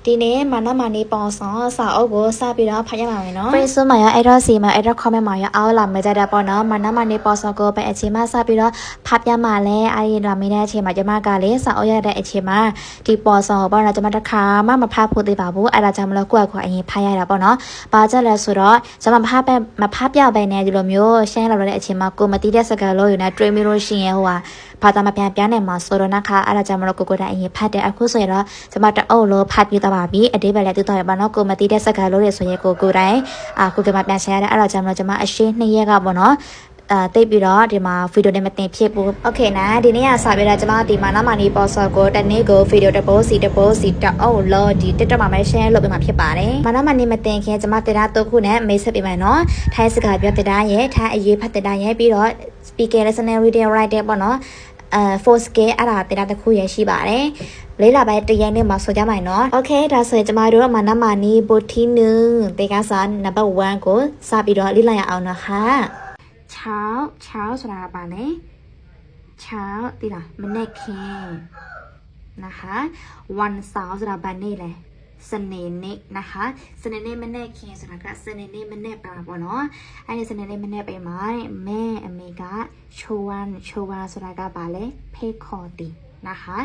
ဒီနေ့မနမနေပေါ်ဆောင်စာအုပ်ကိုစပြီးတော့ဖတ်ရမှာမယ်နော် Facebook မှာရောအဲ့တော့စီမှာအဲ့တော့ comment မှာရောအားလာမယ်ကြတဲ့ပေါ့နော်မနမနေပေါ်ဆောင်ကိုပဲအချိန်မှစပြီးတော့ဖတ်ပြမှာလဲအဲ့ဒီတော့မင်းတဲ့အချိန်မှာကျမကလည်းစာအုပ်ရတဲ့အချိန်မှာဒီပေါ်ဆောင်ပေါ့နော်ကျမတစ်ခါမှမဖတ်ဖို့သေးပါဘူးအဲ့ဒါကြောင့်မလို့ကိုယ့်အရင်ဖတ်ရတာပေါ့နော်ဘာကြလဲဆိုတော့ကျမမဖတ်ပြပဲနဲ့ဒီလိုမျိုးရှင်းလာတဲ့အချိန်မှာကိုမတိတဲ့စကားလို့ယူနေတွေးမိလို့ရှိရင်ဟိုဟာဘာသာမပြန်နေမှာဆိုတော့นะคะအဲ့ဒါကြောင့်မလို့ကိုတိုင်အရင်ဖတ်တယ်အခုဆိုရင်တော့ကျမတအုပ်လို့ဖတ်ပြသွားပါပြီအတိတ်ပဲလည်းတူတော့ရပါတော့ကိုမတိတဲ့စကားလို့ရဆိုရင်ကိုတိုင်ကိုကမပြန်ရှင်းရတယ်အဲ့ဒါကြောင့်မလို့ကျမအရှင်း2ရက်ကပေါ့နော်တိတ်ပြီးတော့ဒီမှာဗီဒီယိုနဲ့မတင်ဖြစ်ဘူးโอเคနာဒီနေ့ကစပြီးတော့ကျမဒီမှာနောက်မှနေပေါ်ဆော့ကိုတနေ့ကိုဗီဒီယိုတပိုးစီတအုပ်လို့ဒီ TikTok မှာပဲ share လုပ်ပေးမှာဖြစ်ပါတယ်မနောက်မှနေမတင်ခင်ကျမတင်တာ3ခုနဲ့မိတ်ဆက်ပေးမယ်နော်ထိုင်းစကားပြောတင်တာရဲ့ထိုင်းအရေးဖတ်တင်တာရဲ့ပြီးတော့ speaker listening reading writing ပေါ့နော်4 scale အဲ့ဒါတင်တာတစ်ခုရရှိပါတယ်လေးလာပဲတရက်နဲ့မှာဆိုကြမှာနော်โอเคဒါဆိုရင်ကျမတို့မနမနီဘိုတီနူတေကစားနံပါတ်1ကိုစပြီးတော့လေ့လာရအောင်နော်ဟာเช้าဆိုတာပါလဲเช้าတိလားမနေ့ခင်นะคะวันเสาร์ဆိုတာဘာနေ့လဲစနေနေ့นะคะစနေနေ့မနေ့ခင်ဆိုတာကစနေနေ့မနေ့ပါပေါ့နော်အဲ့ဒီစနေနေ့မနေ့ပဲမှာမဲအမေကချိုဝါဆိုတာကဘာလဲဖေးခေါ်တီนะคะ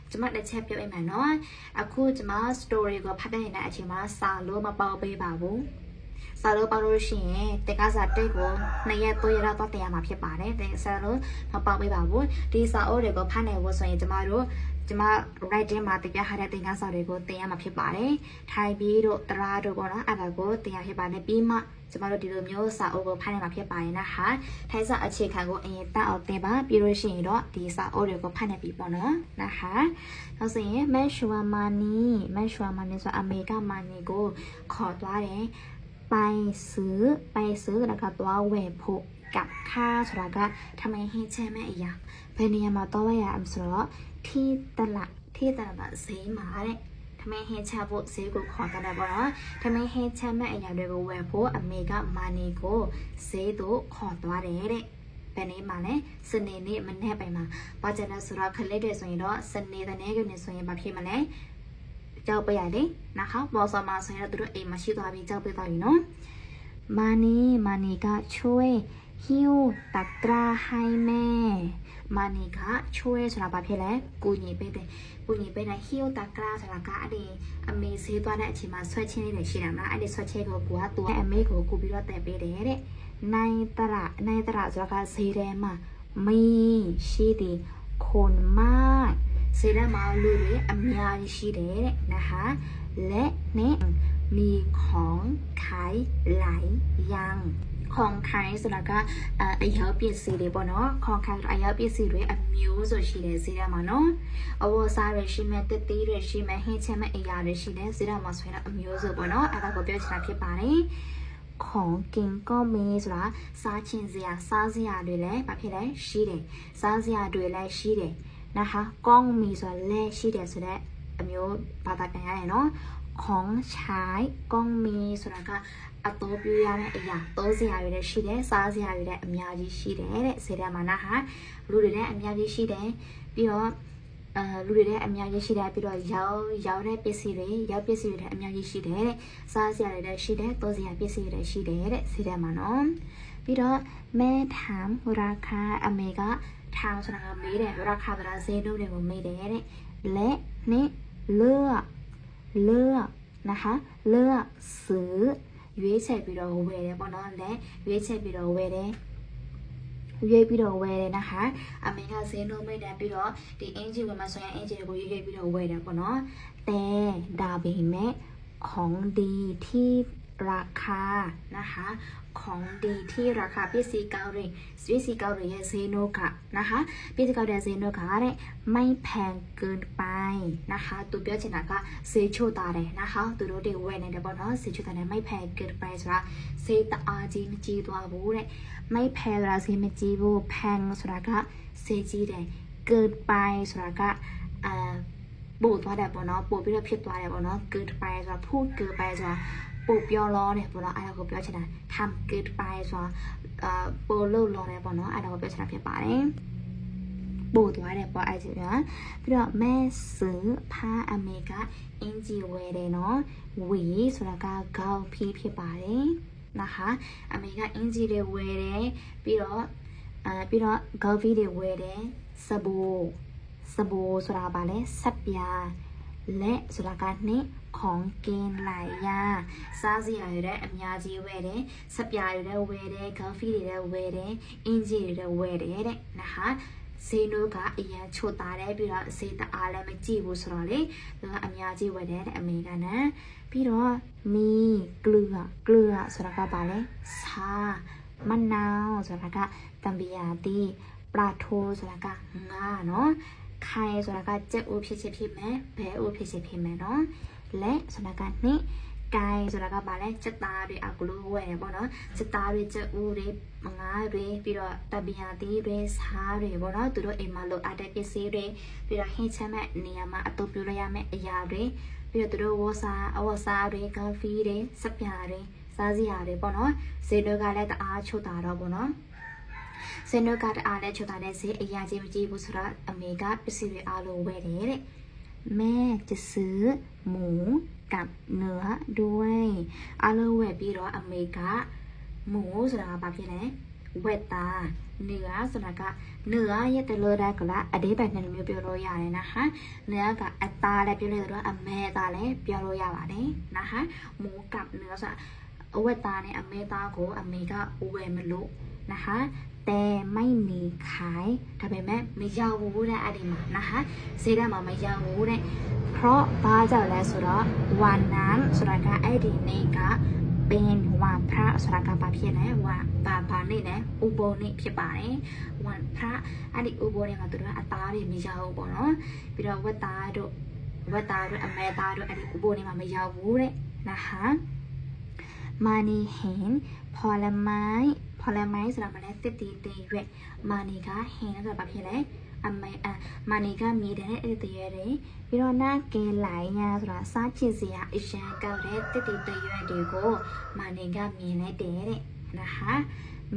ကျမတစ်ချက်ပြောပြမယ်နော်အခုကျမ story ကိုဖတ်တဲ့နေတဲ့အချိန်မှာစာလို့မပေါပေးပါဘူးစာလို့ပေါလို့ရှိရင်တက္ကစာတိတ်ကို2ရက်3ရက်တော့တင်ရမှာဖြစ်ပါတယ်တဲ့စာလို့မပေါပေးပါဘူးဒီစာအုပ်တွေကိုဖတ်နေဖို့ဆိုရင်ကျမ writing မှာတင်ပြထားတဲ့သင်ခန်းစာတွေကိုတင်ရမှာဖြစ်ပါတယ်ထိုင်ပြီးတော့တရာတို့ပေါ့နော်အဲ့ဒါကိုတင်ရဖြစ်ပါတယ်ပြီးမှကျမတို့ဒီလိုမျိုးစာအုပ်ကိုဖတ်နိုင်မှာဖြစ်ပါတယ်นะคะထိုင်စာအခြေခံကိုအရင်တက်အောင်တင်ပါပြီးလို့ရှိရင်တော့ဒီစာအုပ်တွေကိုဖတ်နိုင်ပြီပေါ့နော်นะคะနောက်ဆိုရင်မန်ရှူမာနီဆိုအမေကမာနီကိုခေါ်သွားတယ်ไปซื้อแล้วก็ตัวเวพกับค่าဆိုတာကทำไมให้แช่แม่อีกอย่างဘယ်နေရာမှာတော့ရအောင်ဆိုတော့ที่ตลาดမှာဈေးမှာတဲ့ทำไมให้แช่ဖို့ဈေးကိုခေါ်တယ်ပေါ့နော်ทำไมให้แช่แม่အရာတွေကိုဝယ်ဖို့အမေကမာနီကိုဈေးတို့ခေါ်သွားတယ်တဲ့ဘယ်နေ့မှာလဲစနေနေ့မနေ့ပိုင်းမှာဘာကြလဲဆိုတော့ခလေးတွေဆိုရင်တော့စနေတဲ့နေ့ကနေဆိုရင်မဖြစ်မလဲကြောက်ပေးရတယ်นะคะပေါ်စမှာဆိုရင်တော့သူတို့အိမ်မှာရှိသွားပြီးကြောက်ပေးသွားပြီနော်မာနီကช่วยหิ้วตะกร้าให้แม่မာနီကช่วยဆိုတာဘာဖြစ်လဲကူညီပေးတယ်หิ้วตะกร้าဆိုတာကအဲ့ဒီအမေဆေးသွားတဲ့အချိန်မှာဆွဲချင်းလေးတွေရှိတာမလားအဲ့ဒီဆွဲချင်းကိုကူကသူအမေကိုကူပြီးတော့တက်ပေးတယ်တဲ့နိုင်တရဆိုတာကဈေးထဲမှာมีရှိတယ်คนมากဈေးထဲမှာလူတွေအများကြီးရှိတယ်တဲ့นะคะและเนี่ยมีของขายหลายอย่างของขายဆိုတာကအရာပစ္စည်းတွေပေါ့နော်ของขายအရာပစ္စည်းတွေအမျိုးဆိုရှိတယ်ဈေးထဲမှာနော်အဝတ်အစားတွေရှိမယ်တက်သေးတွေရှိမယ်ဟင်းချက်မဲ့အရာတွေရှိတယ်ဈေးထဲမှာဆိုရင်အမျိုးဆိုပေါ့နော်အဲ့ဒါကိုပြောချင်တာဖြစ်ပါတယ်ของกินก็มีဆိုတာစားချင်စရာတွေလည်းဘာဖြစ်လဲရှိတယ်စားစရာတွေလည်းရှိတယ်นะคะก้องมีဆိုလဲရှိတယ်ဆိုတဲ့အမျိုးဘာသာပြန်ရတယ်နော်ของใช้ก้องมีဆိုတာကအတိုးပြရတဲ့အရာသုံးစရာတွေလည်းရှိတယ်စားစရာတွေလည်းအများကြီးရှိတယ်တဲ့ဈေးထဲမှာนะคะလူတွေလည်းအများကြီးရှိတယ်ပြီးတော့လူတွေလည်းအများကြီးရှိတယ်ပြီးတော့ရောက်တဲ့ပစ္စည်းတွေလည်းအများကြီးရှိတယ်တဲ့စားစရာတွေလည်းရှိတယ်သုံးစရာပစ္စည်းတွေလည်းရှိတယ်တဲ့ဈေးထဲမှာနော်ပြီးတော့မဲถามราคาအမေကทางဆိုတာကမေးတယ်ราคาဆိုတာဈေးနှုန်းတွေကိုမေးတယ်တဲ့และนี่เลือกนะคะเลือกซื้อရွေးချက်ပြီးတော့ဝယ်တယ်ပေါ့နော်และရွေးချက်ပြီးတော့ဝယ်တယ်นะคะအမေကဈေးနှုန်းမေးတယ်ပြီးတော့ဒီအင်ဂျီဝင်မှာဆိုရင်အင်ဂျီကိုရွေးပြီးတော့ဝယ်တယ်ပေါ့နော်แต่ဒါပေမဲ့ของดีที่ราคานะคะของดีที่ราคาပစ္စည်းကောင်းတွေရဲ့ဈေးနှုန်းကนะคะပစ္စည်းကောင်းတဲ့ဈေးနှုန်းကတဲ့ไม่แพงเกินไปนะคะသူပြောချင်တာကဈေးချိုတာတယ်นะคะသူတို့တွေဝယ်နေတယ်ပေါ့နော်ဈေးချိုတာတယ်ไม่แพงเกินไปဆိုတာဈေးတအားကြီးမကြီးသွားဘူးတဲ့ไม่แพงဆိုတာဈေးမကြီးဘူးแพงဆိုတာကဈေးကြီးတယ်เกินไปဆိုတာကပို့သွားတယ်ပေါ့နော်ပို့ပြီးတော့ဖြစ်သွားတယ်ပေါ့နော်เกินไปဆိုတာพูดเกินไปဆိုတာပို့ပြောလောတယ်ပေါ့နော်အဲ့ဒါကိုပြောချင်တာทำเกินไปဆိုတာပို့လို့လောတယ်ပေါ့နော်အဲ့ဒါကိုပြောချင်တာဖြစ်ပါတယ်ပို့သွားတယ်ပေါ့အဲ့ဒီကပြီးတော့မဲဆူဖာအမေက အင်ဂျီဝဲတယ်နော်ဝီဆိုတာကဂေါဖီးဖြစ်ပါတယ်นะคะအမေကအင်ဂျီတွေဝဲတယ်ပြီးတော့ဂေါဖီးတွေဝဲတယ်စဘူဆိုတာပါလဲဆက်ပြာและဆိုတာကနှစ်ของกินหลายอย่างစားစရာတွေအများကြီးဝယ်တယ်ဆက်ပြာတွေဝယ်တယ်ဂါဖီတွေဝယ်တယ်အင်ဂျီတွေဝယ်တယ်တဲ့นะคะဈေးနှုန်းကအရင်ချို့သားတယ်ပြီးတော့ဈေးတအားလည်းမကြည့်ဘူးဆိုတော့လေသူကအများကြီးဝယ်တယ်တဲ့အမေကနဲ့ပြီးတော့မီဂလူဆိုတာကပါလဲစာမနောင်ဆိုတာကတံပီယာတီပလာထိုးဆိုတာကငါနော်ခိုင်ဆိုတာကကြက်ဦးဖြစ်မယ်ဘဲဦးဖြစ်မယ်နော်လက်ဆိုတာကနှစ်ကိုင်ဆိုတာကပါလဲစက်သားတွေအကလို့ဝဲတယ်ပေါ့နော်စက်သားတွေကြက်ဦးတွေငါးတွေပြီးတော့တပီယာတီတွေစားတွေပေါ့နော်သူတို့အိမ်မှာလိုအပ်တဲ့ပစ္စည်းတွေပြီးတော့ဟင်းချက်မဲ့နေရာမှာအသုံးပြုလို့ရမယ့်အရာတွေပြီးတော့သူတို့ဝစားတွေကာဖီတွေစက်ပြာတွေစားစရာတွေပေါ့နော်ဈေးတွေကလည်းတအားချို့တာတော့ပေါ့နော်ဈေးတွေကတအားလည်းချို့တာတဲ့ဈေးအရာချင်းမကြည့်ဘူးဆိုတော့အမေကပစ္စည်းတွေအားလုံးဝယ်တယ်တဲ့แม่จะซื้อหมูกับเนื้อด้วยအားလုံးဝယ်ပြီးတော့အမေကหมูဆိုတာကဘာဖြစ်လဲဝက်သားเนื้อဆိုတာကเนื้อရဲ့တလို့တဲ့ကလားအသေးပဲနှစ်မျိုးပြောလို့ရတယ်นะคะเนื้อကအသားလည်းပြောလို့ရတယ်အမဲသားလည်းပြောလို့ရပါတယ်นะคะหมูกับเนื้อဆိုတာဝက်သားနဲ့အမဲသားကိုအမေကဝယ်မလို့นะคะแต่ไม่มีขายဒါပေမဲ့မရောက်ဘူးတဲ့အဲ့ဒီမှာนะคะဈေးထဲမှာမရောက်ဘူးတဲ့เพราะဘာကြောင့်လဲဆိုတော့วันนั้นဆိုတာကအဲ့ဒီနေ့ကเป็นวันพระဆိုတာကဘာဖြစ်လဲဘာနေ့လဲဥပုသ်နေ့ဖြစ်ပါတယ်วันพระအဲ့ဒီဥပုသ်နေ့မှာသူတို့ကအသားတွေမရောက်ဘူးပေါ့နော်ပြီးတော့ဝက်သားတို့အမဲသားတို့အဲ့ဒီဥပုသ်နေ့မှာမရောက်ဘူးတဲ့นะคะมานีเห็นผลไม้ဆိုတာမလဲတစ်တီရွက်မာနီကဟင်းဆိုတာဘာဖြစ်လဲမာနီကမြည်တဲ့အဲ့ဒီရွက်တွေပြီးတော့နာကဲလိုက်ညာဆိုတာစားချစ်စရာအရန်ကောက်တဲ့တစ်တီရွက်တွေကိုမာနီကမြင်လိုက်တယ်တဲ့นะคะ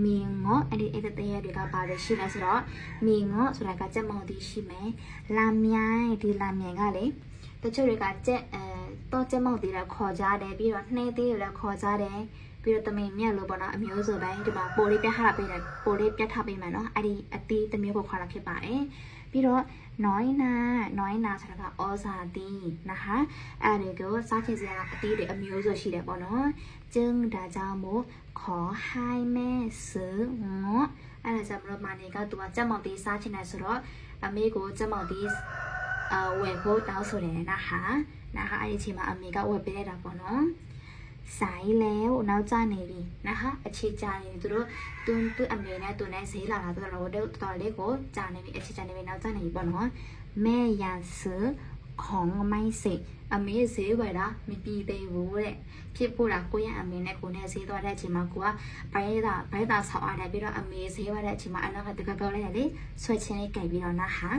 မြင်ငေါအဲ့ဒီရွက်တွေကဘာလဲရှိလဲဆိုတော့မြင်ငေါဆိုတာကကြက်မောင်တီရှိမယ်လာမြိုင်ဒီလာမြိုင်ကလေတချို့တွေကတော့ကြက်မောင်တီလည်းခေါ်ကြတယ်ပြီးတော့နှဲသေးလည်းခေါ်ကြတယ်ပြီးတော့တမင်မြက်လို့ပေါ့နော်အမျိုးဆိုပဲဒီမှာပိုလေးပြတ်ထားတာပေးတယ်ပိုလေးပြတ်ထားပေးမယ်နော်အဲ့ဒီအတီးတစ်မျိုးကိုခေါ်တာဖြစ်ပါတယ်ပြီးတော့น้อยนาဆိုတာကဩဇာတီนะคะအဲ့ဒီကိုစားချင်စရာအတီးတွေအမျိုးဆိုရှိတယ်ပေါ့နော်ကျင်းဒါကြောင့်မို့ขอให้แม่ซื้อเงาะအဲ့ဒါကြောင့်မလို့မာနေကသူကကြက်မောင်တီးစားချင်တယ်ဆိုတော့အမေကိုကြက်မောင်တီးဝယ်ဖို့တောင်းဆိုတယ်นะคะအဲ့ဒီအချိန်မှာအမေကဝယ်ပေးလိုက်တာပေါ့နော်ဆိုင်แล้วနောက်ကျနေပြီนะคะအခြေကျနေပြီသူအမေနဲ့သူနဲ့ဈေးလာတာတော်လေးကိုကြာနေပြီအခြေကျနေပြီနောက်ကျနေပြီပေါ့နော်แม่ยังซื้อของไม่เสร็จအမေဈေးဝယ်တာမပြီးသေးဘူးတဲ့ဖြစ်ဖို့တာကိုရအမေနဲ့ကိုနဲ့ဈေးသွားတဲ့အချိန်မှာကိုကဘိုင်းတာဆောက်ရတယ်ပြီးတော့အမေဈေးဝယ်တဲ့အချိန်မှာအနောက်ကတကကောက်လိုက်တယ်လေဆွဲချင်းလေးကြိုက်ပြီးတော့นะคะ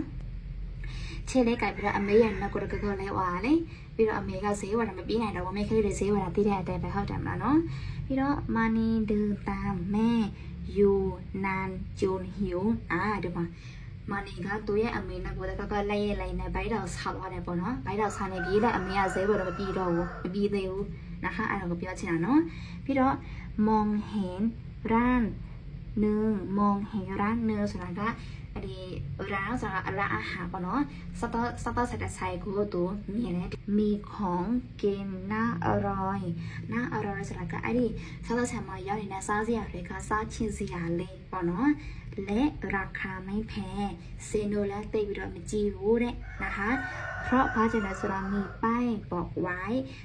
ချဲလေးကြိုက်ပြီးတော့အမေရဲ့နောက်ကတကကောက်လဲဝါလေပြီးတော့အမေကဈေးဝယ်တာမပြီးနိုင်တော့ဘူးအမေကလေးတွေဈေးဝယ်တာပြီးတဲ့အတိုင်းပဲဟုတ်တယ်မလားနော်ပြီးတော့မာနီဒူတာမဲယူနန်ဂျွန်ဟီယိုဒီမှာမာနီကသူ့ရဲ့အမေနဲ့ကိုတကလိုက်ရဲ့လိုက်နဲ့ဘိုက်တော်ဆောက်သွားတယ်ပေါ့နော်ဘိုက်တော်ဆောက်နေပြီးတဲ့အမေကဈေးဝယ်တော့မပြီးတော့ဘူးမပြီးသေးဘူးนะคะအဲ့ဒါကိုပြောချင်တာနော်ပြီးတော့มองเห็นร้านเนื้อมองเห็นร้านเนื้อဆိုတာကအဲ့ဒီร้านဆိုတာအရာอาหารပေါ့နော်စတော့ဆက်တဲ့ဆိုင်ကိုသူမြင်တယ်มีของกินน่าอร่อยဆိုတာကအဲ့ဒီစတော့ဆက်မှာရောက်နေတဲ့စားစရာတွေကစားချင်စရာလေးပေါ့နော်และราคาไม่แพงเซโนและติดပြီးတော့မကြည့်ဘူးတဲ့นะคะเพราะဘာကြောင့်လဲဆိုတော့มีป้ายบอกไว้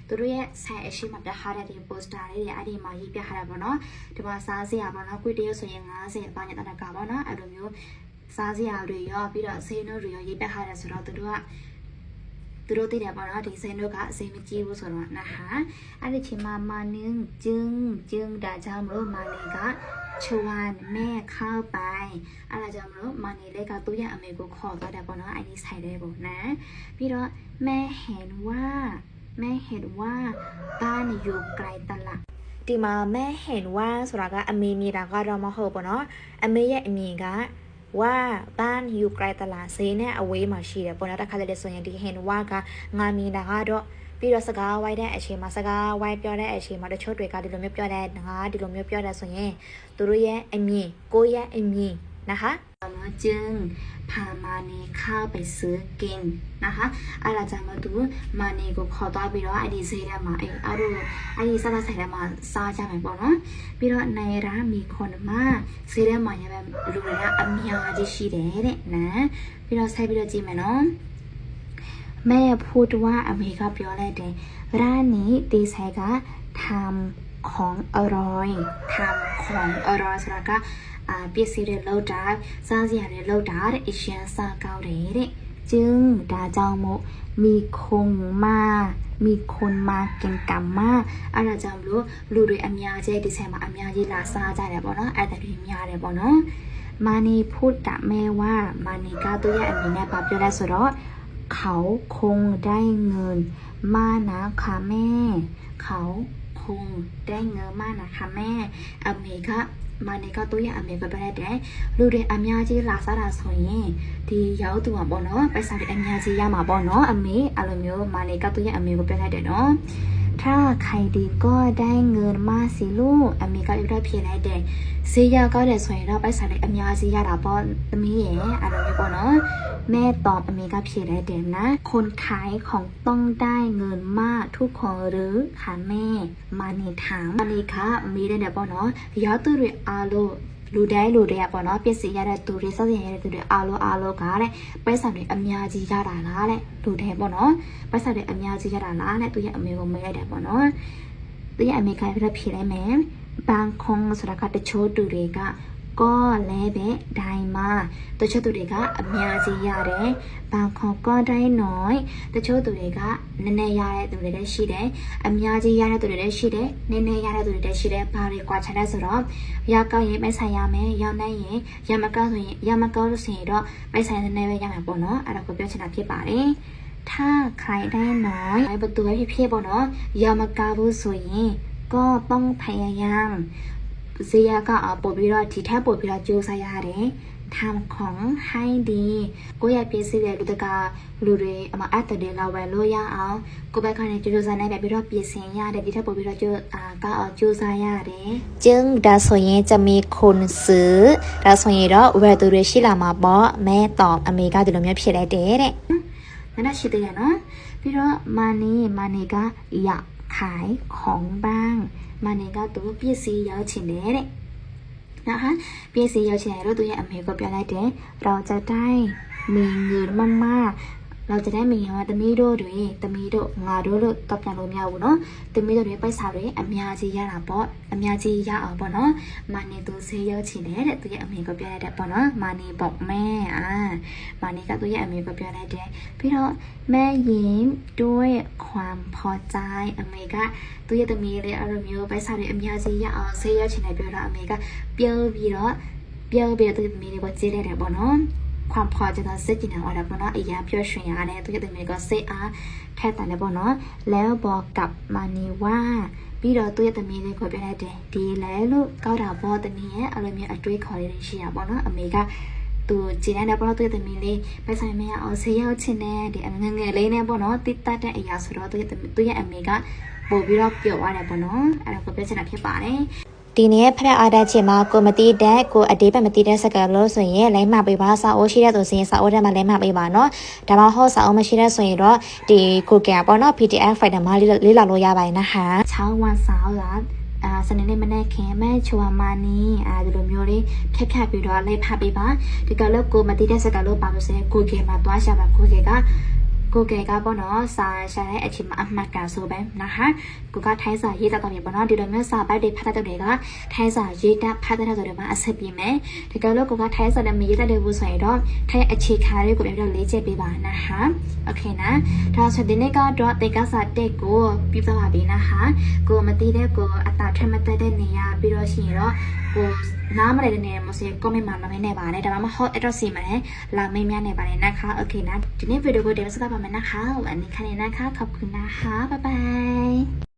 သူတို့ရဲ့ဆိုင်အရှိမပြထားတဲ့ဒီ poster လေးတွေအဲ့ဒီမှာရေးပြထားတာပေါ့နော်ဒီမှာစားစရာပေါ့နော်ကွေတရုပ်ဆိုရင်50ဘာညာတကပေါ့နော်အဲ့လိုမျိုးစားစရာတွေရောပြီးတော့ဆေးနှုတ်တွေရောရေးပြထားတယ်ဆိုတော့သူတို့သိတယ်ပေါ့နော်ဒီဆေးနှုတ်ကအစိမ်းမကြည့်ဘူးဆိုတော့นะคะအဲ့ဒီချိန်မှာမာနင်းကျင်းဒါကြောင့်မလို့မာနေကชวนแม่เข้าไปอะไรจะไม่รู้มานี่เลยก็ตู้ยาอเมริกาขอก็ได้ป่ะเนาะไอ้นี่ใส่ได้ป่ะนะพี่รอแม่เห็นว่าบ้านอยู่ไกลตลาดဒီမှာแม่เห็นว่าဆိုတာကအမေမိတာကတော့မဟုတ်ပေါ့နော်အမေရဲ့အမြင်ကว่าบ้านอยู่ไกลตลาดဈေးနဲ့အဝေးမှာရှိတယ်ပေါ့နော်တခါတလေဆိုရင်ဒီဟင်ဝါကငါမိတာကတော့ ပြီးတော့စကားဝိုက်တဲ့အချိန်မှာစကားဝိုက်ပြောတဲ့အချိန်မှာတချို့တွေကဒီလိုမျိုးပြောတဲ့ငါဒီလိုမျိုးပြောတဲ့ဆိုရင်သူတို့ရဲ့အမြင်ကိုယ့်ရဲ့အမြင်นะคะจึงพามานีเข้าไปซื้อกินนะคะอะไรจะมาดูมานีก็ขอตัวไปแล้วไอ้ดีเซได้มาเอาดูไอ้ดีซาใส่ได้มาซาจะไหมบอกเนาะไปแล้วในร้านมีคนมาเซได้มาอย่างแบบรู้เลยนะอเมียจะชีเด็ดนะไปแล้วใส่ไปแล้วจริงไหมเนาะแม่พูดว่าอเมริกาเปรี้ยวอะไรเด็ร้านนี้ดีไซน์ก็ทำของอร่อยทำของอร่อยสุดก็ပစ္စည်းတွေလောက်တာစားစရာတွေလောက်တာတဲ့အရှင်စားကောင်းတယ်တဲ့ကျင်းဒါကြောင့်မို့มีคนมากินกรรมมาအဲ့ဒါကြောင့်မလို့လူတွေအများကြီးဒီဆိုင်မှာအများကြီးလာစားကြတယ်ပေါ့နော်အဲ့ဒါတွေများတယ်ပေါ့နော်မာနီพูดกับแม่ว่ามานีก็ตัวရဲ့အမေနဲ့ပြောလဲဆိုတော့เขาคงได้เงินมากนะคะแม่เขาคงได้เงินมากนะคะแม่อเมริกามาเนี่ยก็ตัวอย่างอเมริกาไปได้လူတွေအများကြီးလာစားတာဆိုရင်ဒီရောက်သူอ่ะပေါ့နော်ပိုက်ဆံတွေအများကြီးရမှာပေါ့နော်အမေအဲ့လိုမျိုးမာနေကตัวอย่างอเมริกาไปได้เนาะถ้าใครดีก็ได้เงินมากสิลูกอเมริกาอยู่ได้เพียงได้ซื้อยาก็ได้ส่วนเราไปใส่ในอเมริกาซื้อยาดาบอตมีเอ๋อะไรแบบนี้เนาะแม่ตอบอเมริกาเพียงได้นะคนขายของต้องได้เงินมากทุกคนหรือค่ะแม่มาในถามมาในค่ะมีได้แบบเนาะย้อนตัวเรื่องอาโลလူတိုင်းပေါ့နော်ပြည့်စည်ရတဲ့သူတွေစောင့်ရတဲ့သူတွေအားလုံးကတဲ့ပိုက်ဆံတွေအများကြီးရတာလားတဲ့လူတိုင်းပေါ့နော်ပိုက်ဆံတွေအများကြီးရတာလားတဲ့သူရဲ့အမေကိုမေးလိုက်တယ်ပေါ့နော်သူရဲ့အမေကလည်းဖြေလိုက်မယ်ဘန်ခုံဆိုတာကတချို့သူတွေကก็လည်းပဲဒိုင်မှာတချို့သူတွေကအများကြီးရတယ်ဘန်ခုံก็ได้น้อยတချို့သူတွေကနည်းနည်းရတဲ့သူတွေလည်းရှိတယ်အများကြီးရတဲ့သူတွေလည်းရှိတယ်နည်းနည်းရတဲ့သူတွေလည်းရှိတယ်ဘာတွေကွာခြားလဲဆိုတော့ရောက်ကောင်းရင်ပိုက်ဆိုင်ရမယ်ရောက်နိုင်ရင်ရမကောင်းဆိုရင်ရမကောင်းလို့ဆိုရင်တော့ပိုက်ဆိုင်နည်းနည်းပဲရမှာပေါ့နော်အဲ့ဒါကိုပြောချင်တာဖြစ်ပါတယ်ถ้าใครได้น้อยไอ้ประตูให้พี่ๆပေါ့နော်ရမကောင်းဘူးဆိုရင်ก็ต้องพยายามเสียก็เอาปบิราที่แท้ปบิราจูซายาเดทำของให้ดีก็อยากเปลี่ยนสีเลยดูตะกาลูเรมาอัตเดลาไว้โลยาเอาก็ไปคันจูซายในแบบบิราเปลี่ยนเสียยาเดที่แท้ปบิราจูก็เอาจูซายาเดจึงดาส่วนจะมีคนซื้อดาส่วนเราเวลาตัวเรชิลามาบอกแม่ตอบอเมริกาตัวนี้เพียงได้เด้นั่นน่ะชิดเลยเนาะพี่เรามานี่ก็อยากขายของบ้างมาเนี่ยก็ตัวเปียสียาวฉินเด้นะคะเปียสียาวฉินเราตัวอย่างอเมริกาเปียอะไรเด้เราจะได้มีเงินมากๆเราจะได้มีเงินตมีโดด้วยตมีโดงาโดလို့ตอบပြန်လို့မရဘူးเนาะတมีโดတွေပိုက်စားတွေအများကြီးရတာပေါ့အများကြီးရအောင်ပေါ့เนาะမာနေသူဆေးရောက်ချင်တယ်တဲ့သူရဲ့အမေကပြောလိုက်တယ်ပေါ့เนาะမာနေบอกแม่မာနေကသူရဲ့အမေကပြောလိုက်တယ်ပြီးတော့แม่ยิ้มด้วยความพอใจอเมริกาသူရဲ့တမီလေးအဲ့လိုမျိုးပိုက်စားတွေအများကြီးရအောင်ဆေးရောက်ချင်တယ်ပြောတော့အမေကပြောပြီးတော့သူရဲ့တမီလေးကိုကြည့်လိုက်တယ်ပေါ့เนาะความพอใจตอนเซ็ตจินเอาแล้วปะเนาะอียาเปียวชวนเนี่ยตัวอย่างตัวเซ็ตแท้แต่แล้วปะเนาะแล้วบอกกับมานีว่าပြီးတော့သူ့ရဲ့သမီးလေးကိုပြောလိုက်တယ်ဒီလဲလို့ကောက်တာပေါ့သမီးရဲ့အဲ့လိုမျိုးအတွေးခေါ်လေးရှိရပါတော့အမေကသူကြည်နေတဲ့ပေါ့သူ့ရဲ့သမီးလေးပိုက်ဆိုင်မရအောင်ဆေးရောက်ချင်တဲ့ဒီအငငယ်လေးနဲ့ပေါ့နော်တိတ်တက်တဲ့အရာဆိုတော့သူ့ရဲ့အမေကပို့ပြီးတော့ပျော်သွားတယ်ပေါ့နော်အဲ့ဒါကိုပြောချင်တာဖြစ်ပါတယ်ဒီနေ့ဖက်အားတဲ့ချိန်မှာကိုမတီးတဲ့ကိုအတေးပဲမတီးတဲ့စကားလို့ဆိုရင်လိုင်းမပေးပါစာအိုးရှိတဲ့ဆိုရင်စာအိုးထဲမှာလိုင်းမပေးပါเนาะဒါမှမဟုတ်စာအိုးမရှိတဲ့ဆိုရင်တော့ဒီကိုကပေါ့เนาะ PDF file မှာလေးလာလို့ရပါတယ်นะคะเช้าวันเสาร์ละစနေနေ့မနေ့ခင်မဲ့ချူဝမာနီဒီလိုမျိုးလေးဖြတ်ပြီးတော့လေးဖတ်ပေးပါဒီကလို့ကိုမတီးတဲ့စကားလို့ပါလို့ဆိုရင်ကိုကေမှာတွားရှာပါကိုကေကပေါ့နော်စာရှာတဲ့အချိန်မှာအမှတ်ကဆိုပဲนะคะကိုကထိုင်းစာရေးတတ်တော့ပြီပေါ့နော်ဒီလိုမျိုးစာပိုက်တွေဖတ်တတ်တဲ့တွေကထိုင်းစာရေးတတ်ဖတ်တတ်တဲ့ဆိုတွေမှာအဆက်ပြမယ်ဒီကလို့ကိုကထိုင်းစာနဲ့မရေးတတ်တဲ့ဘူးဆိုရင်တော့ထိုင်းအခြေခံလေးကိုပြန်လေ့ကျင့်ပေးပါนะคะโอเคนะဒါဆိုဒီနေ့ကတော့တေကစာတက်ကိုပြီးသွားပါပြီนะคะကိုမသိတဲ့ကိုအတာထက်မတက်တဲ့နေရာပြီးတော့ရှိရင်တော့ကိုနားမရတဲ့နေရာမှာဆိုရင် comment မှာမနေပါနဲ့ဒါမှမဟုတ် address မှာလည်းလာမေးမြန်းနေပါတယ်นะคะโอเคนะဒီနေ့ဗီဒီယိုကိုဒီလိုစကားပါမယ်นะคะวันนี้ค่ะนะคะขอบคุณนะคะบ๊ายบาย